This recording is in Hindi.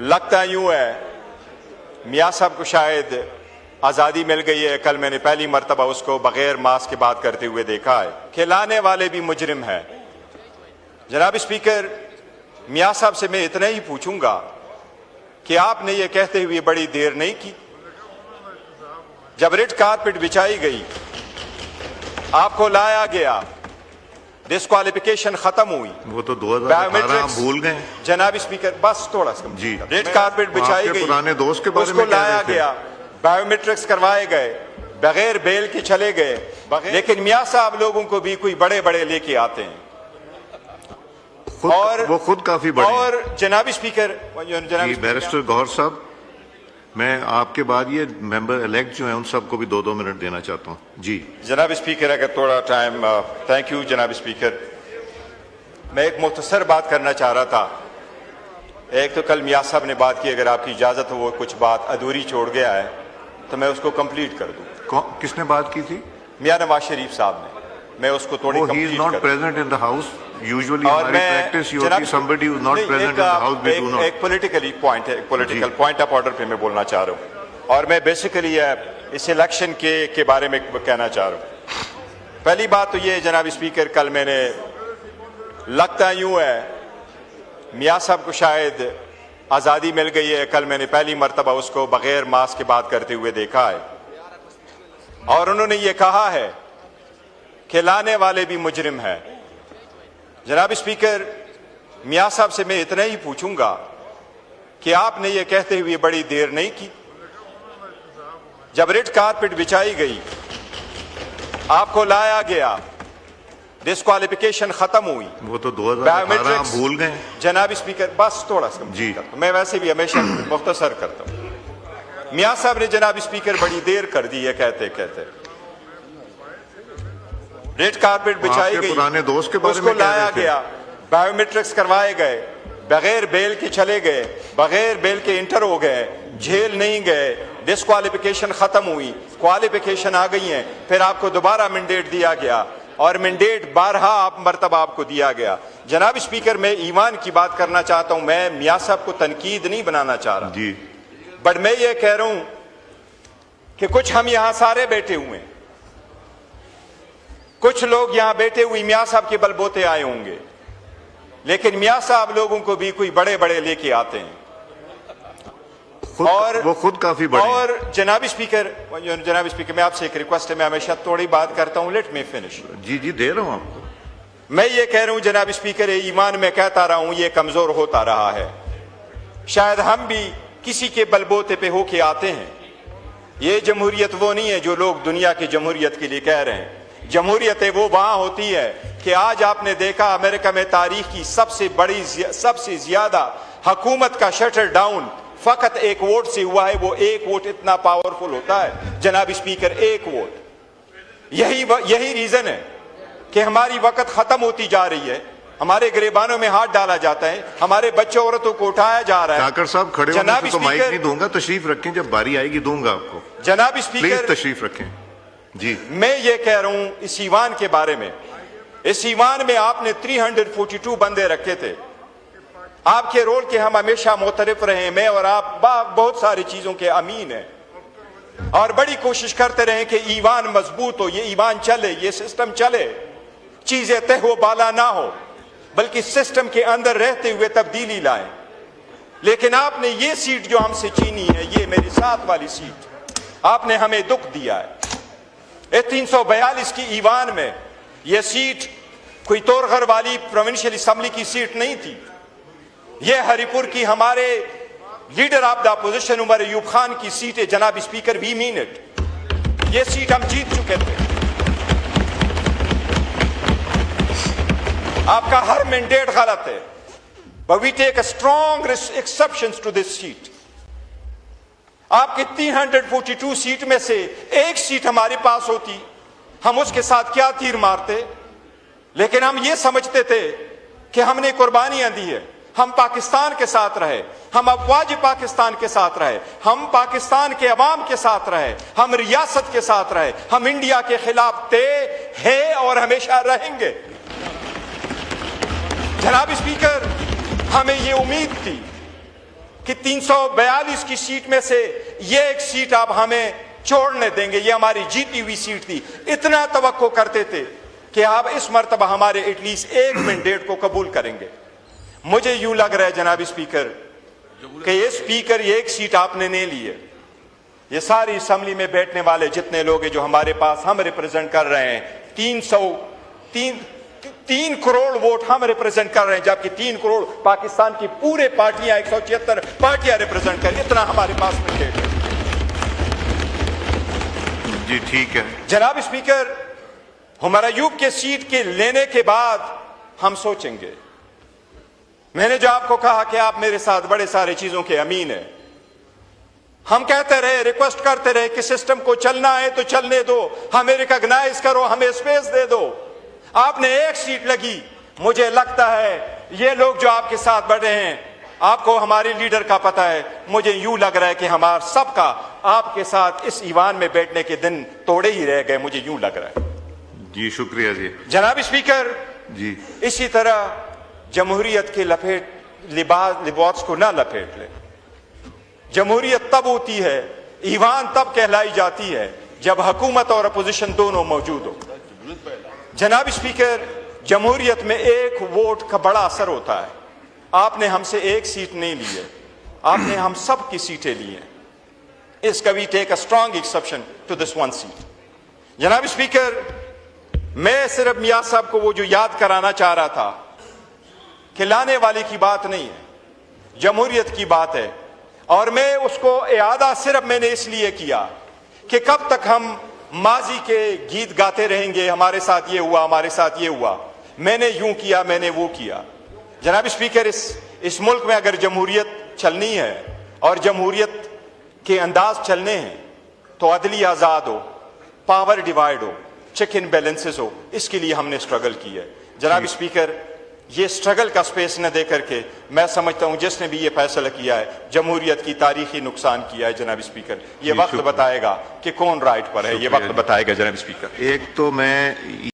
लगता यूं है मियाँ साहब को शायद आज़ादी मिल गई है। कल मैंने पहली मरतबा उसको बगैर मास्क के बात करते हुए देखा है। खिलाने वाले भी मुजरिम है। जनाब स्पीकर, मियाँ साहब से मैं इतना ही पूछूंगा कि आपने ये कहते हुए बड़ी देर नहीं की। जब रेड कारपेट बिछाई गई, आपको लाया गया, डिस्क्वालिफिकेशन खत्म हुई, वो तो 2018 भूल गए जनाब स्पीकर। बस थोड़ा सा जी, रेड कारपेट बिछाई गई, पुराने दोस्त के बारे उसको में लाया गया, बायोमेट्रिक्स करवाए गए, बगैर बेल के चले गए। लेकिन मियाँ साहब लोगों को भी कोई बड़े बड़े लेके आते हैं और वो खुद काफी बड़े। और जनाब स्पीकर, बैरिस्टर गौहर साहब, मैं आपके बाद ये मेंबर इलेक्ट जो हैं उन सबको भी 2-2 मिनट देना चाहता हूं। जी जनाब स्पीकर, अगर थोड़ा टाइम। थैंक यू जनाब स्पीकर। मैं एक मुख्तसर बात करना चाह रहा था। एक तो कल मियाँ साहब ने बात की, अगर आपकी इजाजत हो, वो कुछ बात अधूरी छोड़ गया है तो मैं उसको कंप्लीट कर दूं। किसने बात की थी? मियाँ नवाज शरीफ साहब ने। मैं उसको थोड़ी कंप्लीट कर दूं। He is not present in the house. Usually हमारी practice ये होती है somebody who is not present in the house we do not. एक पॉलिटिकली पॉइंट है, पॉलिटिकल पॉइंट ऑफ ऑर्डर पे मैं बोलना चाह रहा हूँ और मैं बेसिकली इस इलेक्शन के बारे में कहना चाह रहा हूँ। पहली बात तो ये जनाब स्पीकर, कल मैंने, लगता यूं है मियाँ साहब को शायद आज़ादी मिल गई है। कल मैंने पहली मरतबा उसको बगैर मास्क के बात करते हुए देखा है और उन्होंने ये कहा है खिलाने वाले भी मुजरिम है। जनाब स्पीकर, मियाँ साहब से मैं इतना ही पूछूंगा कि आपने ये कहते हुए बड़ी देर नहीं की। जब रेड कारपेट बिछाई गई, आपको लाया गया, डिस्क्वालिफिकेशन खत्म हुई, वो तो 2018 भूल गए जनाब स्पीकर। बस थोड़ा सा जी, मैं वैसे भी हमेशा मुख्तसर करता हूं। मियाँ साहब ने जनाब स्पीकर बड़ी देर कर दी है कहते कहते। रेड कारपेट बिछाई गई, पुराने दोस्त के बारे में उसको लाया गया, बायोमेट्रिक्स करवाए गए, बगैर बेल के चले गए, बगैर बेल के इंटर हो गए, जेल नहीं गए, डिस्क्वालिफिकेशन खत्म हुई, क्वालिफिकेशन आ गई है, फिर आपको दोबारा मैंडेट दिया गया और मैंडेट 12 मरतबा आपको दिया गया। जनाब स्पीकर, मैं ईमान की बात करना चाहता हूं। मैं मियाँ साहब को तनकीद नहीं बनाना चाह रहा जी, बट मैं ये कह रहा हूं कि कुछ हम यहां सारे बैठे हुए हैं, कुछ लोग यहां बैठे हुए मियाँ साहब के बलबोते आए होंगे, लेकिन मियाँ साहब लोगों को भी कोई बड़े बड़े लेके आते हैं और वो खुद काफी बड़े। और जनाब स्पीकर, मैं आपसे एक रिक्वेस्ट है, मैं हमेशा थोड़ी बात करता हूं, लेट मी फिनिश। जी जी, दे रहा हूं आपको। मैं ये कह रहा हूं जनाब स्पीकर, ईमान में कहता रहा हूं, ये कमजोर होता रहा है। शायद हम भी किसी के बलबोते पे होके आते हैं। ये जमहूरियत वो नहीं है जो लोग दुनिया की जमहूरियत के लिए कह रहे हैं। जमहूरियत वो वहां होती है कि आज आपने देखा अमेरिका में तारीख की सबसे ज्यादा हुकूमत का शटर डाउन फकत एक वोट से हुआ है। वो एक वोट इतना पावरफुल होता है जनाब स्पीकर, एक वोट। यही रीजन है कि हमारी वक्त खत्म होती जा रही है, हमारे गिरेबानों में हाथ डाला जाता है, हमारे बच्चों औरतों को उठाया जा रहा है। जाकर साहब खड़े होने से तो माइक नहीं दूंगा, तशरीफ रखें, जब बारी आएगी दूंगा आपको। जनाब स्पीकर, तशरीफ रखें। जी, मैं ये कह रहा हूं इस ईवान के बारे में। इस ईवान में आपने 342 बंदे रखे थे। आपके रोल के हम हमेशा मुतरफ रहे। मैं और आप बहुत सारी चीजों के अमीन हैं और बड़ी कोशिश करते रहे कि ईवान मजबूत हो, ये ईवान चले, ये सिस्टम चले, चीजें तय हो बाला ना हो, बल्कि सिस्टम के अंदर रहते हुए तब्दीली लाए। लेकिन आपने ये सीट जो हमसे छीनी है, ये मेरी साथ वाली सीट, आपने हमें दुख दिया है। 342 की ईवान में यह सीट कोई तोरघर वाली प्रोविंशियल असेंबली की सीट नहीं थी। यह हरिपुर की हमारे leader of the opposition Umar Ayub Khan की सीट है जनाब स्पीकर। We mean it. यह सीट हम जीत चुके थे। आपका हर मैंडेट गलत है, but we take strong exceptions to this seat. आपकी 342 सीट में से एक सीट हमारे पास होती, हम उसके साथ क्या तीर मारते। लेकिन हम ये समझते थे कि हमने कुर्बानियां दी है, हम पाकिस्तान के साथ रहे, हम अफवाज पाकिस्तान के साथ रहे, हम पाकिस्तान के अवाम के साथ रहे, हम रियासत के साथ रहे, हम इंडिया के खिलाफ थे, हैं और हमेशा रहेंगे। जनाब स्पीकर, हमें ये उम्मीद थी कि 342 की सीट में से ये एक सीट आप हमें छोड़ने देंगे, ये हमारी जीती हुई सीट थी। इतना तवक्को करते थे कि आप इस मर्तबा हमारे एटलीस्ट एक मैंडेट को कबूल करेंगे। मुझे यूं लग रहा है जनाब स्पीकर कि ये स्पीकर ये एक सीट आपने नहीं ली है। ये सारी असम्बली में बैठने वाले जितने लोग हैं जो हमारे पास हम रिप्रेजेंट कर रहे हैं, 3 करोड़ वोट हम रिप्रेजेंट कर रहे हैं, जबकि 3 करोड़ पाकिस्तान की पूरे पार्टियां 176 पार्टियां रिप्रेजेंट कर, इतना हमारे पास मैंडेट है। जी ठीक है जनाब स्पीकर, हुमर अयूब के सीट के लेने के बाद हम सोचेंगे। मैंने जो आपको कहा कि आप मेरे साथ बड़े सारे चीजों के अमीन हैं, हम कहते रहे, रिक्वेस्ट करते रहे कि सिस्टम को चलना है तो चलने दो, हमें रिकॉग्नाइज करो, हमें स्पेस दे दो। आपने एक सीट लगी। मुझे लगता है ये लोग जो आपके साथ बैठे हैं, आपको हमारे लीडर का पता है, मुझे यूं लग रहा है कि हमारा सबका आपके साथ इस ईवान में बैठने के दिन तोड़े ही रह गए, मुझे यूं लग रहा है। जी शुक्रिया जी। जनाब स्पीकर जी इसी तरह जमहूरियत के लिबास को ना लपेट ले। जमहूरियत तब होती है, ईवान तब कहलाई जाती है जब हुकूमत और अपोजिशन दोनों मौजूद हो। जनाब स्पीकर, जमहूरियत में एक वोट का बड़ा असर होता है। आपने हमसे एक सीट नहीं ली है, आपने हम सब की सीटें ली हैं। इसका we take a strong exception to this one seat. जनाब स्पीकर, मैं सिर्फ मियां साहब को वो जो याद कराना चाह रहा था कि लाने वाले की बात नहीं है, जमहूरियत की बात है। और मैं उसको इयादा सिर्फ मैंने इसलिए किया कि कब तक हम माजी के गीत गाते रहेंगे, हमारे साथ ये हुआ, हमारे साथ ये हुआ, मैंने यूं किया, मैंने वो किया। जनाब स्पीकर, इस मुल्क में अगर जमहूरियत चलनी है और जमहूरियत के अंदाज चलने हैं तो अदली आज़ाद हो, पावर डिवाइड हो, चेक इन बैलेंसेस हो। इसके लिए हमने स्ट्रगल की है। जनाब स्पीकर, ये स्ट्रगल का स्पेस न दे करके मैं समझता हूं जिसने भी ये फैसला किया है जमहूरियत की तारीखी नुकसान किया है। जनाब स्पीकर, ये वक्त बताएगा कि कौन राइट पर है, ये वक्त बताएगा। जनाब स्पीकर, एक तो मैं